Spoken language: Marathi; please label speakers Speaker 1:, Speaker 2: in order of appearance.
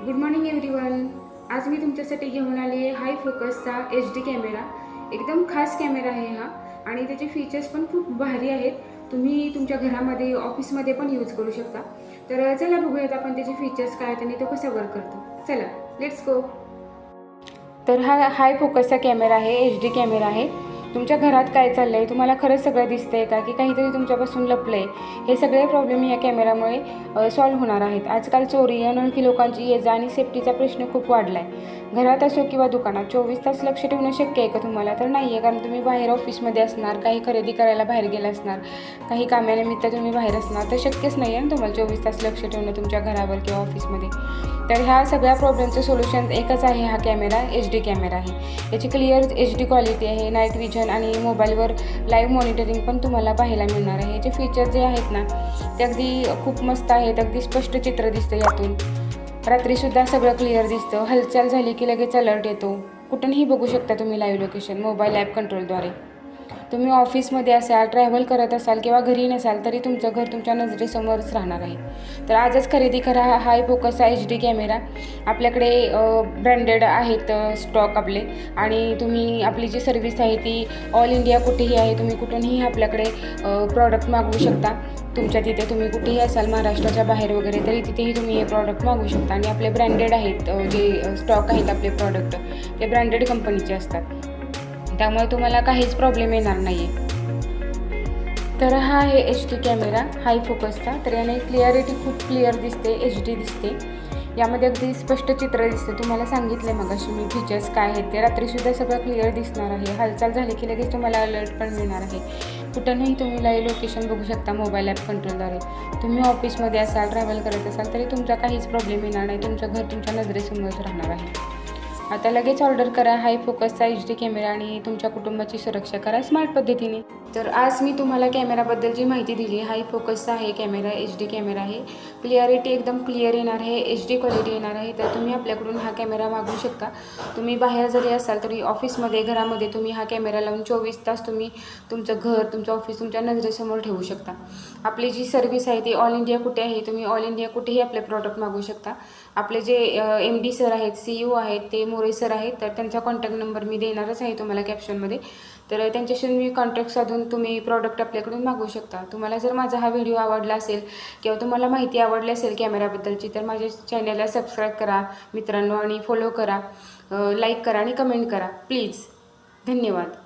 Speaker 1: Good morning everyone. आज मी तुमच्यासाठी घेऊन आली आहे हाय फोकसचा HD कॅमेरा। एकदम खास कॅमेरा आहे हा आणि त्याचे फीचर्स पण खूप भारी आहेत। तुम्ही तुमच्या घरामध्ये ऑफिसमध्ये पण यूज करू शकता। तर चला बघूयात आपण त्याचे फीचर्स काय आहेत आणि तो कसा वर्क करतो। चला लेट्स गो। तर हा हाय फोकसचा कॅमेरा आहे, HD कॅमेरा आहे। तुमच्या घरात काय चाललं आहे, तुम्हाला खरंच सगळं दिसतंय का की काहीतरी तुमच्यापासून लपलं आहे, हे सगळे प्रॉब्लेम या कॅमेरामुळे सॉल्व्ह होणार आहेत। आजकाल चोरी, अनोळखी लोकांची ये-जा आणि सेफ्टीचा प्रश्न खूप वाढला आहे। घरात असो किंवा दुकानात 24 तास लक्ष ठेवणं शक्य आहे का तुम्हाला? तर नाही आहे, कारण तुम्ही बाहेर ऑफिसमध्ये असणार, काही खरेदी करायला बाहेर गेला असणार, काही कामानिमित्त तुम्ही बाहेर असणार, तर शक्यच नाही आहे ना तुम्हाला 24 तास लक्ष ठेवणं तुमच्या घरावर किंवा ऑफिसमध्ये। तर ह्या सगळ्या प्रॉब्लेमचं सोल्युशन एकच आहे, हा कॅमेरा HD कॅमेरा आहे। याची क्लिअर HD क्वालिटी आहे, नाईट विजन आणि मोबाईलवर लाईव्ह मॉनिटरिंग पण तुम्हाला पाहायला मिळणार आहे। याचे फीचर जे आहेत ना ते अगदी खूप मस्त आहेत, अगदी स्पष्ट चित्र दिसतं यातून। रात्रीसुद्धा सगळं क्लिअर दिसतं, हालचाल झाली की लगेच अलर्ट येतो। कुठूनही बघू शकता तुम्ही लाईव्ह लोकेशन मोबाईल ॲप कंट्रोलद्वारे। तुम्ही ऑफिसमध्ये असाल, ट्रॅव्हल करत असाल किंवा घरी नसाल तरी तुमचं घर तुमच्या नजरेसमोरच राहणार आहे। तर आजच खरेदी करा हाय फोकसचा HD कॅमेरा। आपल्याकडे ब्रँडेड आहेत स्टॉक आपले, आणि तुम्ही आपली जी सर्व्हिस आहे ती ऑल इंडिया कुठेही आहे। तुम्ही कुठूनही आपल्याकडे प्रॉडक्ट मागवू शकता। तुमच्या तिथे तुम्ही कुठेही असाल, महाराष्ट्राच्या बाहेर वगैरे, तरी तिथेही तुम्ही हे प्रॉडक्ट मागवू शकता। आणि आपले ब्रँडेड आहेत, जे स्टॉक आहेत आपले प्रॉडक्ट ते ब्रँडेड कंपनीचे असतात, त्यामुळे तुम्हाला काहीच प्रॉब्लेम येणार नाही आहे। तर हा आहे HD कॅमेरा हाय फोकसचा। तर याने क्लिअरिटी खूप क्लिअर दिसते, HD दिसते, यामध्ये अगदी स्पष्ट चित्र दिसते। तुम्हाला सांगितलं मगाशी मी फीचर्स काय आहेत ते। रात्रीसुद्धा सगळं क्लिअर दिसणार आहे, हालचाल झाली की लगेच तुम्हाला अलर्ट पण मिळणार आहे। कुठूनही तुम्ही लाईव्ह लोकेशन बघू शकता मोबाईल ॲप कंट्रोलद्वारे। तुम्ही ऑफिसमध्ये असाल, ट्रॅव्हल करत असाल तरी तुमचा काहीच प्रॉब्लेम येणार नाही, तुमचं घर तुमच्या नजरेसमोरच राहणार आहे। आता लगेच ऑर्डर करा हाय फोकसचा HD कॅमेरा आणि तुमच्या कुटुंबाची सुरक्षा करा स्मार्ट पद्धतीने। तर आज मी तुम्हाला कॅमेराबद्दलची माहिती दिली। हाय फोकसचा आहे कॅमेरा, HD कॅमेरा आहे। क्लिअरिटी एकदम क्लिअर येणार आहे, HD क्वालिटी येणार आहे। तर तुम्ही आपल्याकडून हा कॅमेरा मागवू शकता। तुम्ही बाहेर जरी असाल तरी ऑफिसमध्ये, घरामध्ये तुम्ही हा कॅमेरा लावून 24 तास तुम्ही तुमचं घर, तुमचं ऑफिस तुमच्या नजरेसमोर ठेवू शकता। आपली जी सर्व्हिस आहे ती ऑल इंडिया कुठे आहे, तुम्ही ऑल इंडिया कुठेही आपले प्रॉडक्ट मागवू शकता। आपले जे MD सर आहेत, CEO आहेत, ते मोरे सर आहेत, तर त्यांचा कॉन्टॅक्ट नंबर मी देणारच आहे तुम्हाला कॅप्शनमध्ये। तर त्यांच्याशी मी कॉन्टॅक्ट साधून तुम्ही प्रॉडक्ट आपल्याकडून मागवू शकता। तुम्हाला जर माझा हा व्हिडिओ आवडला असेल किंवा तुम्हाला माहिती आवडली असेल कॅमेराबद्दलची, तर माझ्या चॅनलला सबस्क्राईब करा मित्रांनो, आणि फॉलो करा, लाईक करा आणि कमेंट करा प्लीज। धन्यवाद।